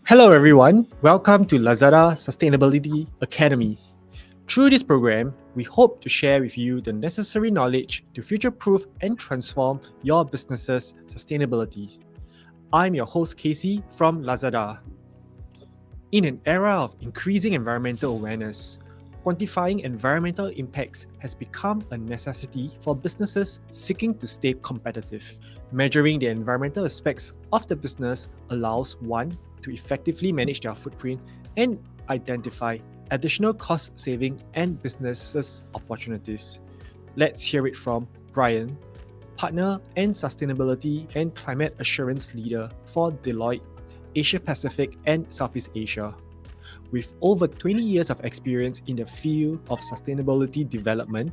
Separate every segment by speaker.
Speaker 1: Hello, everyone. Welcome to Lazada Sustainability Academy. Through this program, we hope to share with you the necessary knowledge to future proof and transform your business's sustainability. I'm your host, Casey from Lazada. In an era of increasing environmental awareness, quantifying environmental impacts has become a necessity for businesses seeking to stay competitive. Measuring the environmental aspects of the business allows one to effectively manage their footprint and identify additional cost saving and businesses opportunities. Let's hear it from Brian, partner and sustainability and climate assurance leader for Deloitte, Asia Pacific and Southeast Asia. With over 20 years of experience in the field of sustainability development,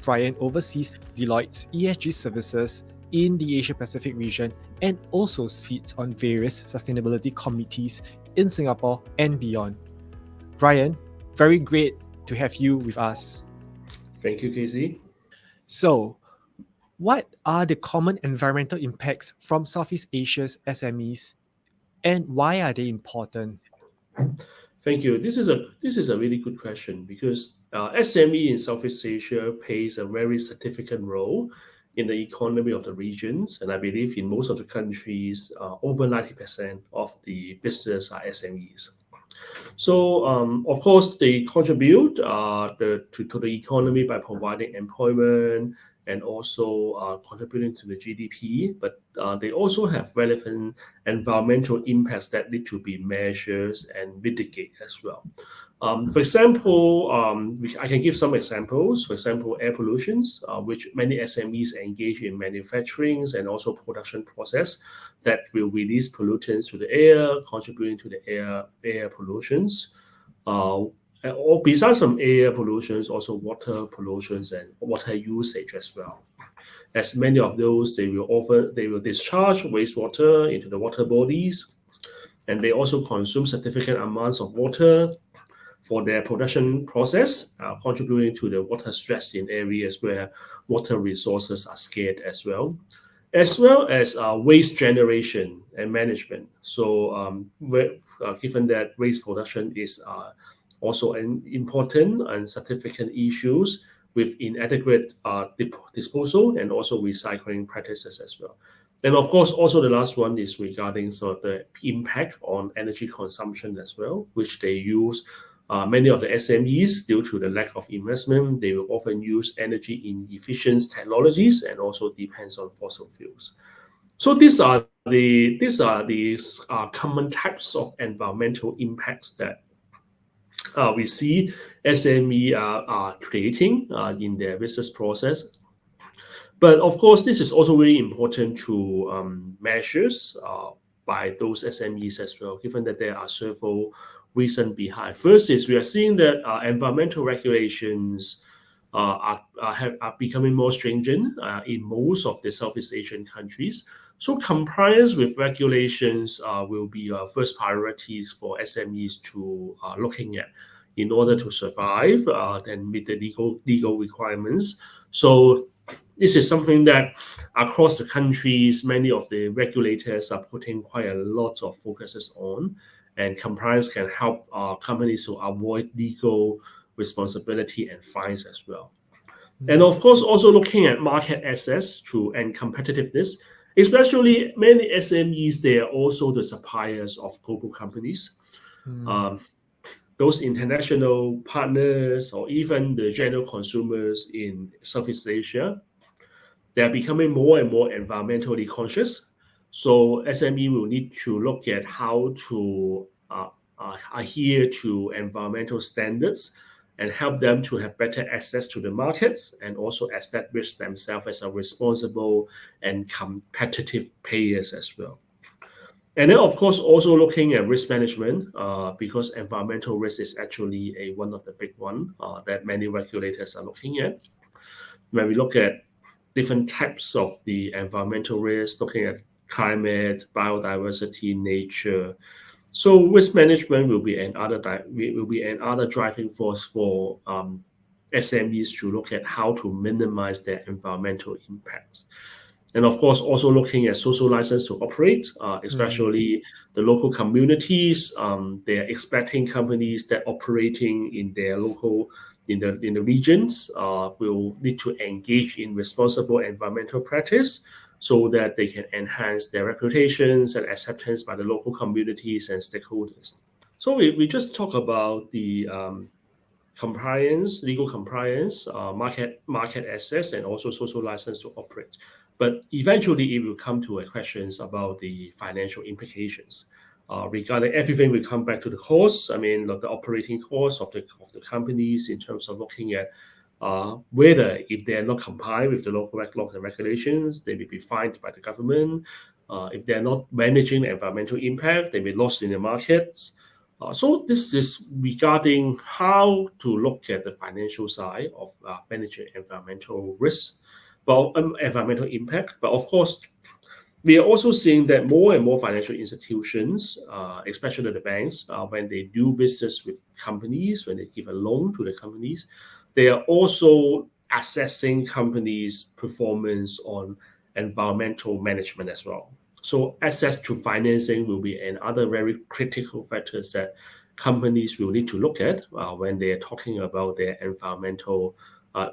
Speaker 1: Brian oversees Deloitte's ESG services in the Asia Pacific region and also sits on various sustainability committees in Singapore and beyond. Brian, very great to have you with us.
Speaker 2: Thank you, Casey.
Speaker 1: So, what are the common environmental impacts from Southeast Asia's SMEs and why are they important?
Speaker 2: Thank you. This is a really good question because SME in Southeast Asia plays a very significant role in the economy of the regions, and I believe in most of the countries, over 90% of the business are SMEs. So, of course, they contribute to the economy by providing employment and also contributing to the GDP. But they also have relevant environmental impacts that need to be measured and mitigated as well. For example, I can give some examples. For example, air pollutions, which many SMEs engage in manufacturing and also production process that will release pollutants to the air, contributing to the air pollutions. Or besides from air pollutions, also water pollutions and water usage as well. As many of those, they will discharge wastewater into the water bodies, and they also consume significant amounts of water for their production process, contributing to the water stress in areas where water resources are scarce as well as waste generation and management. So, given that waste production is also an important and significant issues with inadequate disposal and also recycling practices as well. And of course, also the last one is regarding sort of the impact on energy consumption as well, which they use. Many of the SMEs, due to the lack of investment, they will often use energy inefficient technologies and also depends on fossil fuels. So these are common types of environmental impacts that we see SME are creating in their business process. But of course, this is also really important to measures by those SMEs as well, given that there are several reasons behind. First is we are seeing that environmental regulations are becoming more stringent in most of the Southeast Asian countries. So compliance with regulations will be first priorities for SMEs to looking at in order to survive and meet the legal requirements. So this is something that across the countries, many of the regulators are putting quite a lot of focuses on, and compliance can help companies to avoid legal responsibility and fines as well. And of course, also looking at market access and competitiveness, especially many SMEs, they are also the suppliers of global companies. Those international partners or even the general consumers in Southeast Asia, they are becoming more and more environmentally conscious. So SME will need to look at how to adhere to environmental standards and help them to have better access to the markets and also establish themselves as a responsible and competitive players as well. And then, of course, also looking at risk management, because environmental risk is actually one of the big one that many regulators are looking at. When we look at different types of the environmental risk, looking at climate, biodiversity, nature. So risk management will be another driving force for SMEs to look at how to minimize their environmental impacts. And of course, also looking at social license to operate, especially the local communities. They are expecting companies that operating in their local, in the regions, will need to engage in responsible environmental practice so that they can enhance their reputations and acceptance by the local communities and stakeholders. So we just talk about the compliance, legal compliance, market access, and also social license to operate. But eventually, it will come to a questions about the financial implications. Regarding everything, we come back to the costs. I mean, the operating costs of the companies in terms of looking at whether if they are not comply with the local laws and regulations, they may be fined by the government. If they are not managing the environmental impact, they may lost in the markets. So this is regarding how to look at the financial side of managing environmental risk, but environmental impact. But of course, we are also seeing that more and more financial institutions, especially the banks, when they do business with companies, when they give a loan to the companies, they are also assessing companies' performance on environmental management as well. So access to financing will be another very critical factors that companies will need to look at when they are talking about their environmental,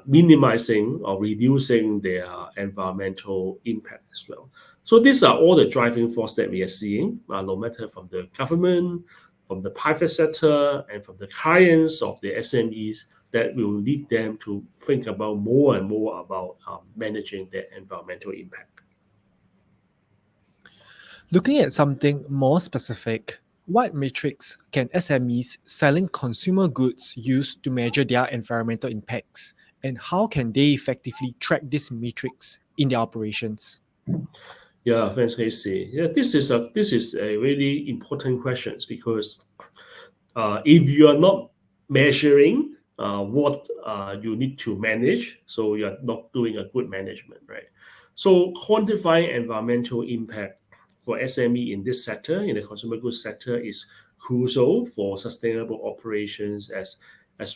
Speaker 2: minimizing or reducing their environmental impact as well. So these are all the driving force that we are seeing, no matter from the government, from the private sector, and from the clients of the SMEs, that will lead them to think about more and more about managing their environmental impact.
Speaker 1: Looking at something more specific, what metrics can SMEs selling consumer goods use to measure their environmental impacts? And how can they effectively track these metrics in their operations?
Speaker 2: Yeah, thanks, Casey. Yeah, this is a really important question because if you are not measuring what you need to manage, so you are not doing a good management, right? So quantifying environmental impact for SME in this sector, in the consumer goods sector, is crucial for sustainable operations as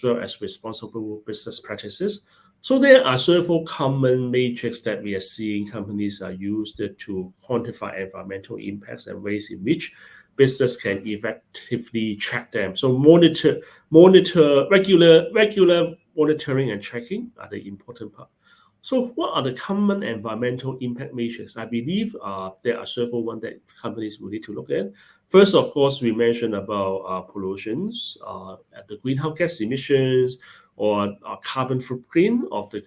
Speaker 2: well as responsible business practices. So there are several common metrics that we are seeing companies are used to quantify environmental impacts and ways in which business can effectively track them. So regular monitoring and tracking are the important part. So what are the common environmental impact measures? I believe there are several ones that companies will need to look at. First, of course, we mentioned about pollutions, the greenhouse gas emissions, or carbon footprint of the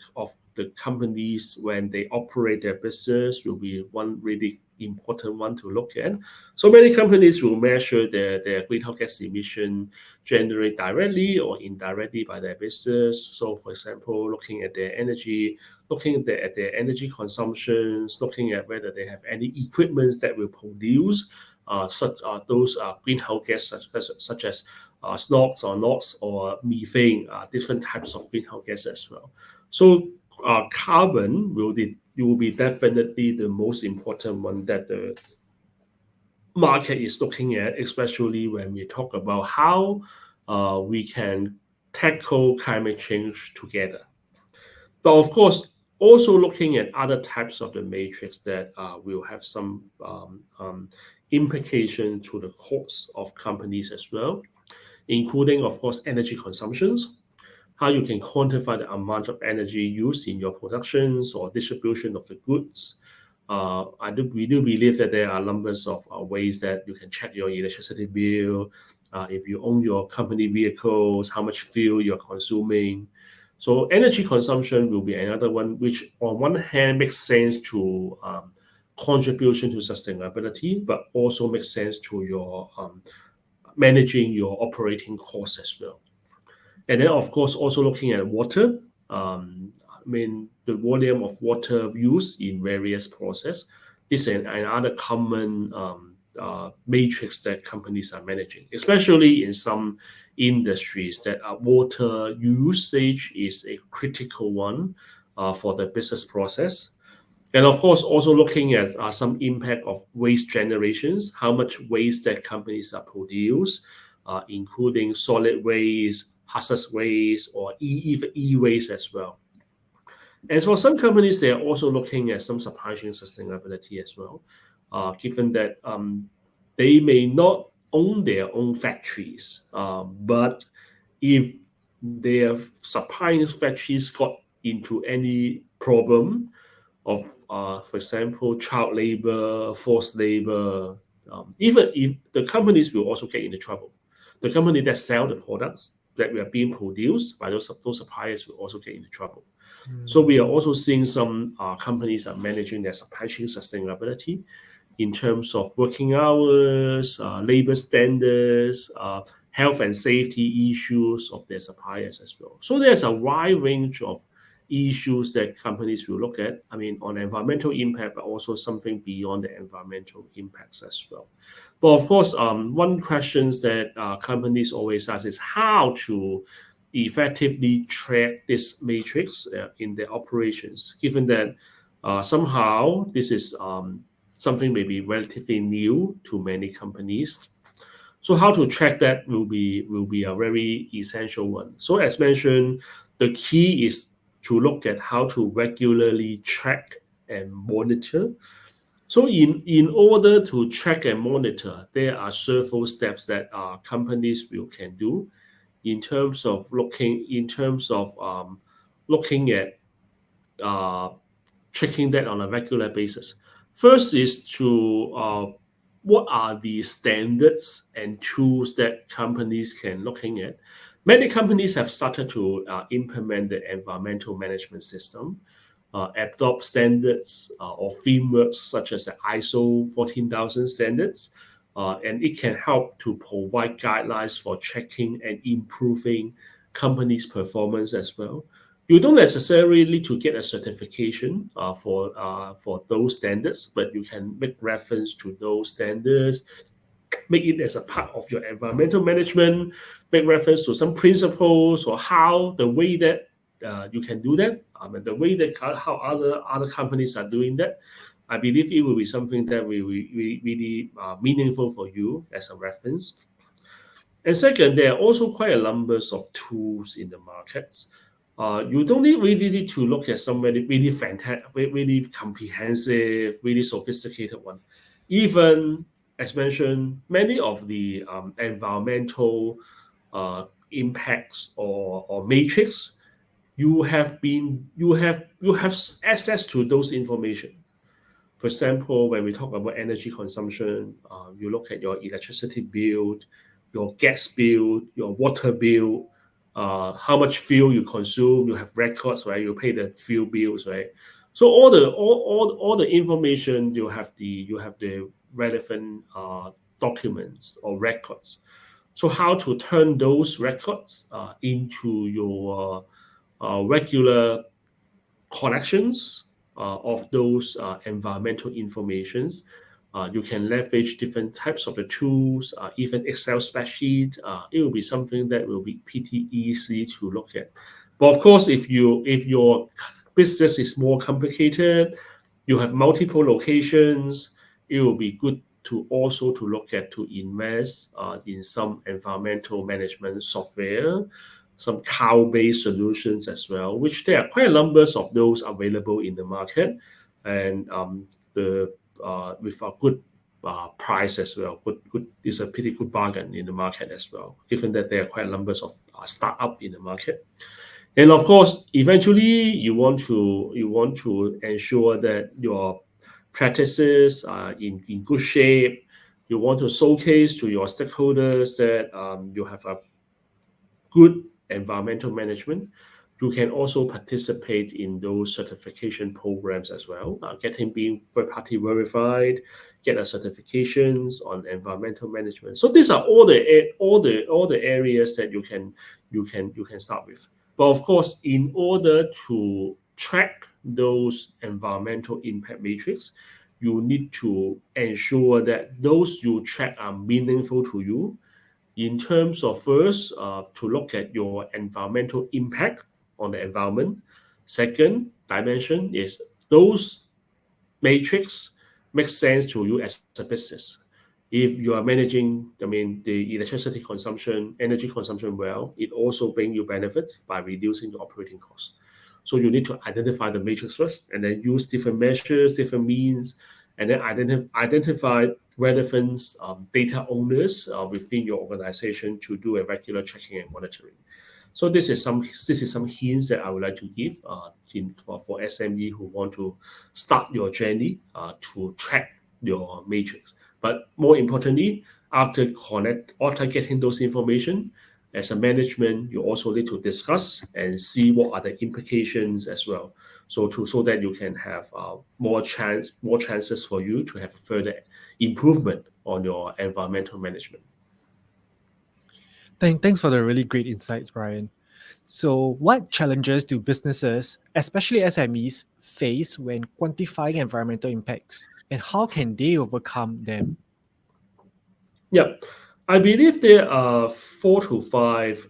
Speaker 2: companies when they operate their business will be one really important one to look at. So many companies will measure their greenhouse gas emission generated directly or indirectly by their business. So, for example, looking at their energy, looking at their energy consumptions, looking at whether they have any equipments that will produce such those greenhouse gases such as SNOx or NOx or methane, different types of greenhouse gas as well. So carbon will be definitely the most important one that the market is looking at, especially when we talk about how we can tackle climate change together. But of course, also looking at other types of the matrix that will have some implication to the cost of companies as well, including, of course, energy consumptions, how you can quantify the amount of energy used in your productions or distribution of the goods. We do believe that there are numbers of ways that you can check your electricity bill, if you own your company vehicles, how much fuel you're consuming. So energy consumption will be another one, which on one hand makes sense to contribution to sustainability, but also makes sense to your managing your operating costs as well. And then, of course, also looking at water. I mean, the volume of water used in various process is another common matrix that companies are managing, especially in some industries that water usage is a critical one for the business process. And of course, also looking at some impact of waste generations, how much waste that companies are produce, including solid waste, hazardous waste, or even e-waste as well. And for some companies, they are also looking at some supply chain sustainability as well, given that they may not own their own factories, but if their supplying factories got into any problem of, for example, child labor, forced labor, even if the companies will also get into trouble. The company that sell the products that were being produced by those suppliers will also get into trouble. So we are also seeing some companies are managing their supply chain sustainability in terms of working hours, labor standards, health and safety issues of their suppliers as well. So there's a wide range of issues that companies will look at. I mean, on environmental impact, but also something beyond the environmental impacts as well. But of course, one questions that companies always ask is how to effectively track this matrix in their operations, given that somehow this is something maybe relatively new to many companies. So how to track that will be a very essential one. So as mentioned, the key is to look at how to regularly track and monitor. So in order to track and monitor, there are several steps that companies will can do in terms of looking at uh, checking that on a regular basis. First is to what are the standards and tools that companies can looking at. Many companies have started to implement the environmental management system, adopt standards or frameworks such as the ISO 14000 standards, and it can help to provide guidelines for checking and improving companies' performance as well. You don't necessarily need to get a certification for those standards, but you can make reference to those standards, make it as a part of your environmental management, make reference to some principles or how the way that you can do that, and the way that how other companies are doing that. I believe it will be something that will be really meaningful for you as a reference. And second, there are also quite a numbers of tools in the markets. You don't really need to look at some really fantastic, really comprehensive, really sophisticated one. Even as mentioned, many of the environmental impacts or matrix, you have access to those information. For example, when we talk about energy consumption, you look at your electricity bill, your gas bill, your water bill, how much fuel you consume. You have records, right? You pay the fuel bills, right? So all the information you have the relevant documents or records. So how to turn those records into your regular collections of those environmental informations. You can leverage different types of the tools, even Excel spreadsheet. It will be something that will be pretty easy to look at. But of course, if your business is more complicated, you have multiple locations, it will be good to also to look at to invest in some environmental management software, some cloud-based solutions as well, which there are quite a numbers of those available in the market, and the with a good price as well. Good is a pretty good bargain in the market as well, given that there are quite a numbers of startup in the market. And of course, eventually you want to ensure that your practices are in good shape. You want to showcase to your stakeholders that you have a good environmental management. You can also participate in those certification programs as well, getting being third party verified, get a certifications on environmental management. So these are all the areas that you can start with. But of course, in order to track those environmental impact matrix, you need to ensure that those you track are meaningful to you in terms of first to look at your environmental impact on the environment. Second dimension is those matrix make sense to you as a business. If you are managing, I mean, the electricity consumption, energy consumption well, it also bring you benefit by reducing the operating cost. So you need to identify the matrix first, and then use different measures, different means, and then identify relevant data owners within your organization to do a regular checking and monitoring. So this is some hints that I would like to give for SME who want to start your journey to track your matrix. But more importantly, after getting those information, as a management, you also need to discuss and see what are the implications as well. So that you can have more chances for you to have further improvement on your environmental management.
Speaker 1: Thanks for the really great insights, Brian. So, what challenges do businesses, especially SMEs, face when quantifying environmental impacts, and how can they overcome them?
Speaker 2: Yeah, I believe there are 4 to 5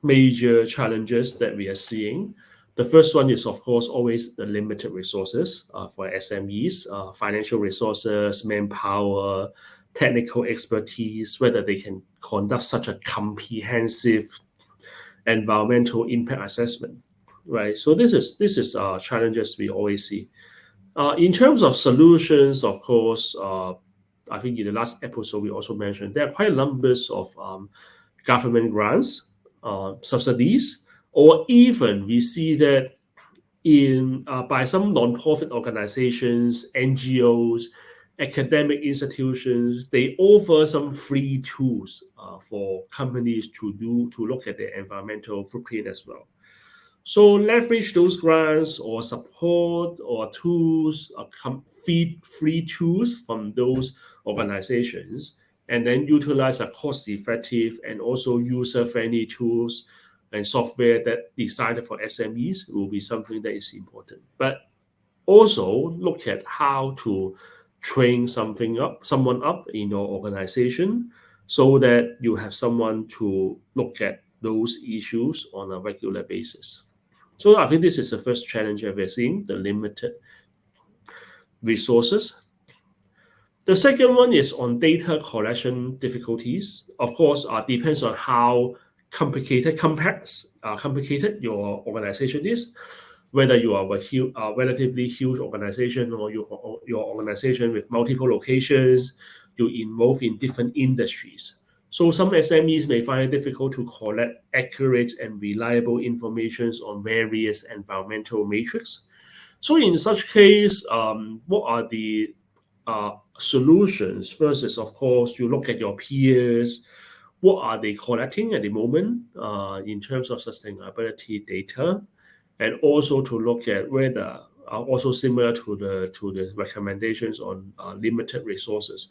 Speaker 2: major challenges that we are seeing. The first one is, of course, always the limited resources for SMEs, financial resources, manpower, technical expertise, whether they can conduct such a comprehensive environmental impact assessment, right? So this is challenges we always see. In terms of solutions, of course, I think in the last episode we also mentioned there are quite numbers of government grants, subsidies, or even we see that in by some non-profit organizations, NGOs, academic institutions, they offer some free tools for companies to look at their environmental footprint as well. So leverage those grants or support or tools, free tools from those organizations, and then utilize a cost-effective and also user-friendly tools and software that designed for SMEs will be something that is important. But also look at how to train someone up in your organization so that you have someone to look at those issues on a regular basis. So I think this is the first challenge that we're seeing, the limited resources. The second one is on data collection difficulties. Of course, depends on how complicated your organization is. Whether you are a relatively huge organization or your organization with multiple locations, you involve in different industries. So some SMEs may find it difficult to collect accurate and reliable information on various environmental metrics. So in such case, what are the solutions? First is, of course, you look at your peers. What are they collecting at the moment in terms of sustainability data? And also to look at whether, also similar to the recommendations on limited resources,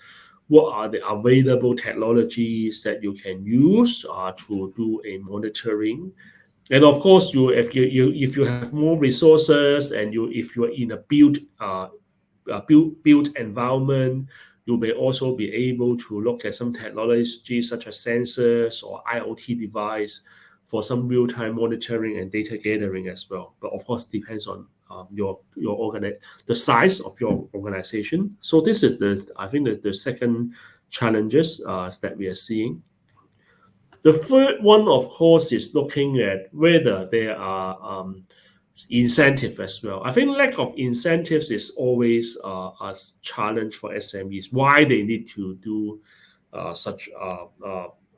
Speaker 2: what are the available technologies that you can use to do a monitoring. And of course, if you have more resources and if you are in a built environment, you may also be able to look at some technologies such as sensors or IoT device for some real-time monitoring and data gathering as well. But of course, depends on the size of your organization. So this is I think the second challenges that we are seeing. The third one, of course, is looking at whether there are incentive as well. I think lack of incentives is always a challenge for SMEs. Why they need to do such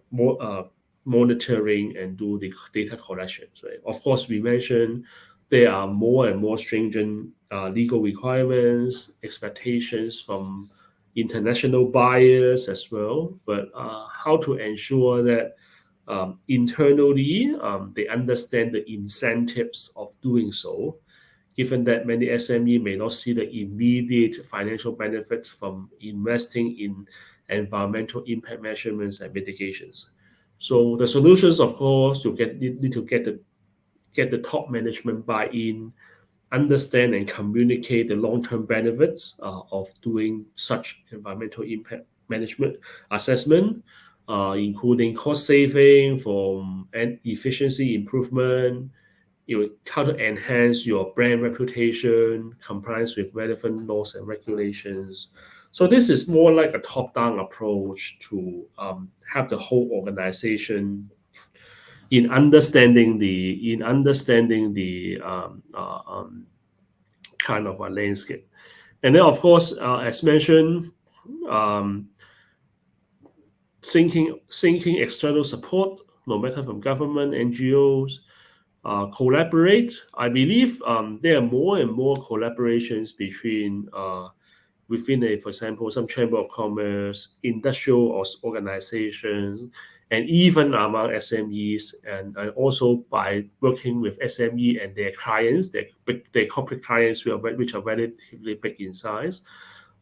Speaker 2: more monitoring and do the data collections. Right? Of course, we mentioned there are more and more stringent legal requirements, expectations from international buyers as well. But how to ensure that internally, they understand the incentives of doing so, given that many SME may not see the immediate financial benefits from investing in environmental impact measurements and mitigations. So the solutions, of course, need to get the top management buy-in, understand and communicate the long-term benefits of doing such environmental impact management assessment, including cost saving from and efficiency improvement, how to enhance your brand reputation, compliance with relevant laws and regulations. So this is more like a top-down approach to have the whole organization in understanding the kind of a landscape. And then, of course, as mentioned, um, seeking external support, no matter from government, NGOs, collaborate. I believe there are more and more collaborations between within a, for example, some chamber of commerce, industrial organizations, and even among SMEs, and also by working with SME and their clients, their corporate clients, which are relatively big in size.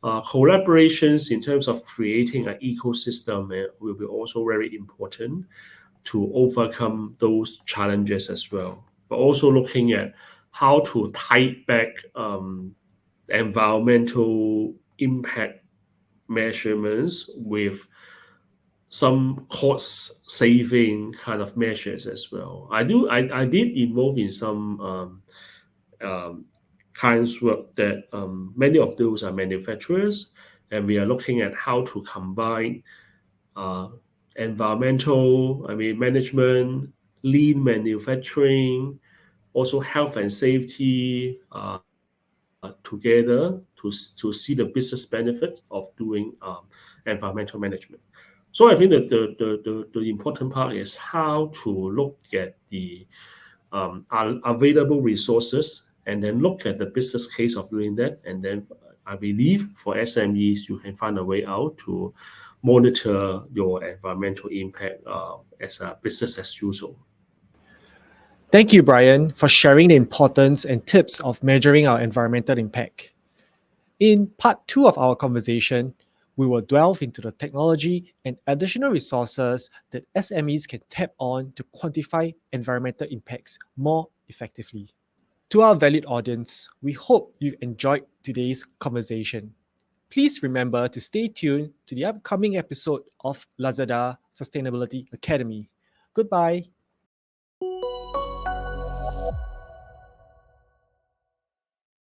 Speaker 2: Collaborations in terms of creating an ecosystem will be also very important to overcome those challenges as well. But also looking at how to tie back environmental impact measurements with some cost saving kind of measures as well. I did involve in some um, kinds work that many of those are manufacturers, and we are looking at how to combine uh, environmental, I mean, management, lean manufacturing, also health and safety together to see the business benefit of doing environmental management. So I think that the important part is how to look at the available resources and then look at the business case of doing that. And then I believe for SMEs, you can find a way out to monitor your environmental impact as a business as usual.
Speaker 1: Thank you, Brian, for sharing the importance and tips of measuring our environmental impact. In part two of our conversation, we will delve into the technology and additional resources that SMEs can tap on to quantify environmental impacts more effectively. To our valued audience, we hope you've enjoyed today's conversation. Please remember to stay tuned to the upcoming episode of Lazada Sustainability Academy. Goodbye.